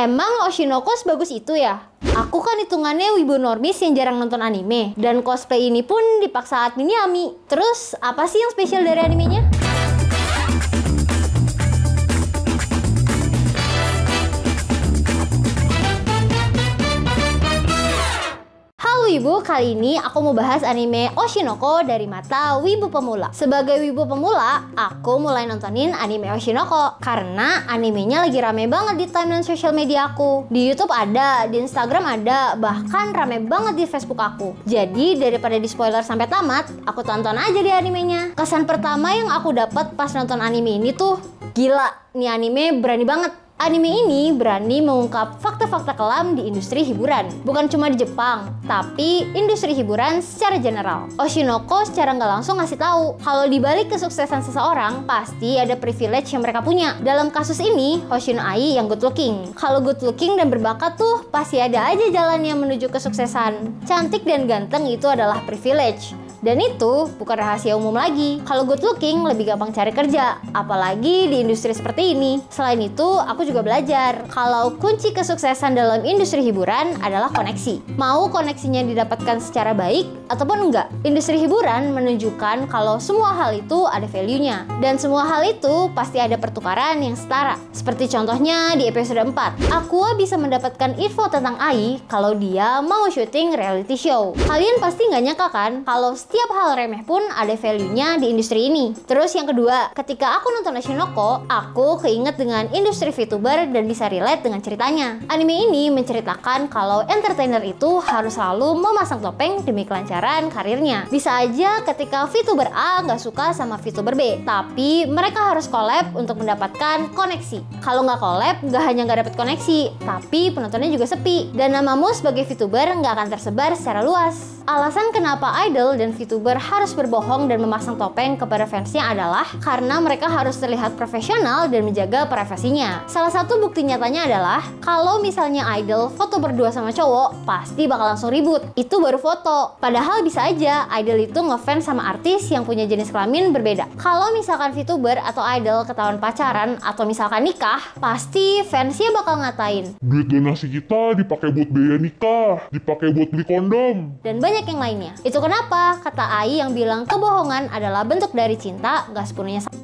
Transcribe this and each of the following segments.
Emang Oshinoko sebagus itu ya? Aku kan hitungannya wibu normis yang jarang nonton anime. Dan cosplay ini pun dipaksa admin Yami. Terus apa sih yang spesial dari animenya? Halo Wibu, kali ini aku mau bahas anime Oshinoko dari mata wibu pemula. Sebagai wibu pemula, aku mulai nontonin anime Oshinoko karena animenya lagi rame banget di timeline sosial media aku. Di YouTube ada, di Instagram ada, bahkan rame banget di Facebook aku. Jadi daripada di spoiler sampai tamat, aku tonton aja di animenya. Kesan pertama yang aku dapat pas nonton anime ini tuh, gila, nih anime berani banget. Anime ini berani mengungkap fakta-fakta kelam di industri hiburan. Bukan cuma di Jepang, tapi industri hiburan secara general. Oshinoko secara nggak langsung ngasih tahu kalau di balik kesuksesan seseorang pasti ada privilege yang mereka punya. Dalam kasus ini, Hoshino Ai yang good looking. Kalau good looking dan berbakat tuh pasti ada aja jalannya menuju kesuksesan. Cantik dan ganteng itu adalah privilege. Dan itu bukan rahasia umum lagi. Kalau good looking lebih gampang cari kerja, apalagi di industri seperti ini. Selain itu, aku juga belajar kalau kunci kesuksesan dalam industri hiburan adalah koneksi. Mau koneksinya didapatkan secara baik ataupun enggak. Industri hiburan menunjukkan kalau semua hal itu ada value-nya. Dan semua hal itu pasti ada pertukaran yang setara. Seperti contohnya di episode 4. Aqua bisa mendapatkan info tentang Ai kalau dia mau syuting reality show. Kalian pasti nggak nyangka kan kalau setiap hal remeh pun ada value-nya di industri ini. Terus yang kedua, ketika aku nonton Oshinoko, aku keinget dengan industri VTuber dan bisa relate dengan ceritanya. Anime ini menceritakan kalau entertainer itu harus selalu memasang topeng demi kelancaran karirnya. Bisa aja ketika VTuber A nggak suka sama VTuber B, tapi mereka harus collab untuk mendapatkan koneksi. Kalau nggak collab, nggak hanya nggak dapat koneksi, tapi penontonnya juga sepi. Dan namamu sebagai VTuber nggak akan tersebar secara luas. Alasan kenapa idol dan VTuber harus berbohong dan memasang topeng kepada fansnya adalah karena mereka harus terlihat profesional dan menjaga privasinya. Salah satu bukti nyatanya adalah kalau misalnya idol foto berdua sama cowok, pasti bakal langsung ribut. Itu baru foto. Padahal bisa aja idol itu ngefans sama artis yang punya jenis kelamin berbeda. Kalau misalkan VTuber atau idol ketahuan pacaran atau misalkan nikah, pasti fansnya bakal ngatain, duit donasi kita dipakai buat biaya nikah, dipakai buat beli kondom, dan banyak yang lainnya. Itu kenapa kata Ai yang bilang kebohongan adalah bentuk dari cinta gak sepenuhnya salah.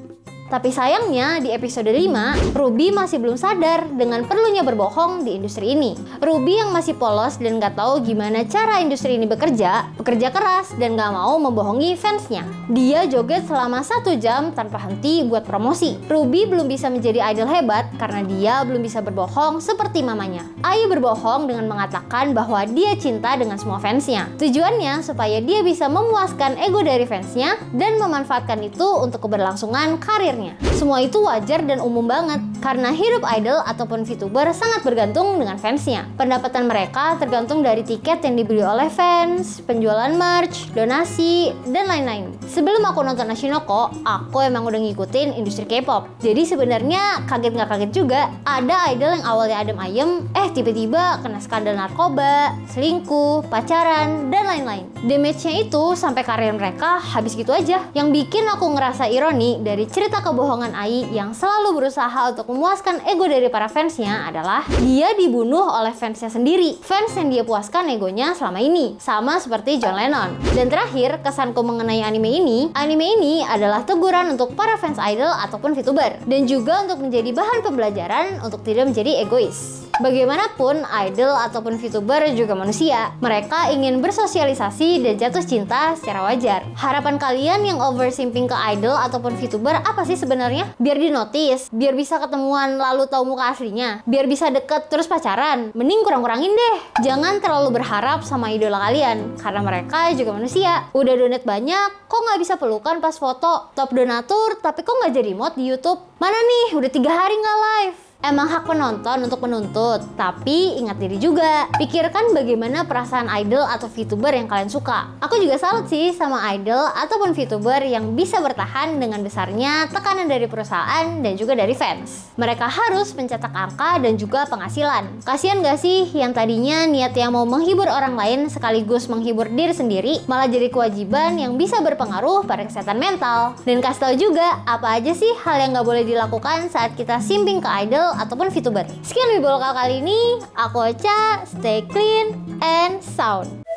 Tapi sayangnya di episode 5, Ruby masih belum sadar dengan perlunya berbohong di industri ini. Ruby yang masih polos dan gak tahu gimana cara industri ini bekerja keras dan gak mau membohongi fansnya. Dia joget selama 1 jam tanpa henti buat promosi. Ruby belum bisa menjadi idol hebat karena dia belum bisa berbohong seperti mamanya. Ai berbohong dengan mengatakan bahwa dia cinta dengan semua fansnya. Tujuannya supaya dia bisa memuaskan ego dari fansnya dan memanfaatkan itu untuk keberlangsungan karirnya. Semua itu wajar dan umum banget karena hidup idol ataupun VTuber sangat bergantung dengan fansnya. Pendapatan mereka tergantung dari tiket yang dibeli oleh fans, penjualan merch, donasi, dan lain-lain. Sebelum aku nonton Oshinoko, aku emang udah ngikutin industri K-pop. Jadi sebenarnya kaget nggak kaget juga, ada idol yang awalnya adem ayem, tiba-tiba kena skandal narkoba, selingkuh, pacaran, dan lain-lain. Damage-nya itu sampai karir mereka habis gitu aja. Yang bikin aku ngerasa ironi dari cerita kebohongan Ai yang selalu berusaha untuk memuaskan ego dari para fansnya adalah dia dibunuh oleh fansnya sendiri. Fans yang dia puaskan egonya selama ini, sama seperti John Lennon. Dan terakhir, kesanku mengenai anime ini adalah teguran untuk para fans idol ataupun VTuber, dan juga untuk menjadi bahan pembelajaran untuk tidak menjadi egois. Bagaimanapun, idol ataupun VTuber juga manusia. Mereka ingin bersosialisasi dan jatuh cinta secara wajar. Harapan kalian yang oversimping ke idol ataupun VTuber apa sih sebenarnya? Biar di notice, biar bisa ketemuan lalu tahu muka aslinya, biar bisa deket terus pacaran. Mending kurang-kurangin deh. Jangan terlalu berharap sama idola kalian, karena mereka juga manusia. Udah donat banyak, kok nggak bisa pelukan pas foto? Top donatur, tapi kok nggak jadi mod di YouTube? Mana nih, udah 3 hari nggak live. Emang hak penonton untuk menuntut, tapi ingat diri juga. Pikirkan bagaimana perasaan idol atau VTuber yang kalian suka. Aku juga salut sih sama idol ataupun VTuber yang bisa bertahan dengan besarnya tekanan dari perusahaan dan juga dari fans. Mereka harus mencetak angka dan juga penghasilan. Kasian gak sih yang tadinya niat yang mau menghibur orang lain sekaligus menghibur diri sendiri, malah jadi kewajiban yang bisa berpengaruh pada kesehatan mental. Dan kasih tahu juga apa aja sih hal yang gak boleh dilakukan saat kita simping ke idol idol ataupun VTuber. Sekian Wibu Lokal kali ini, aku Ocha, stay clean and sound.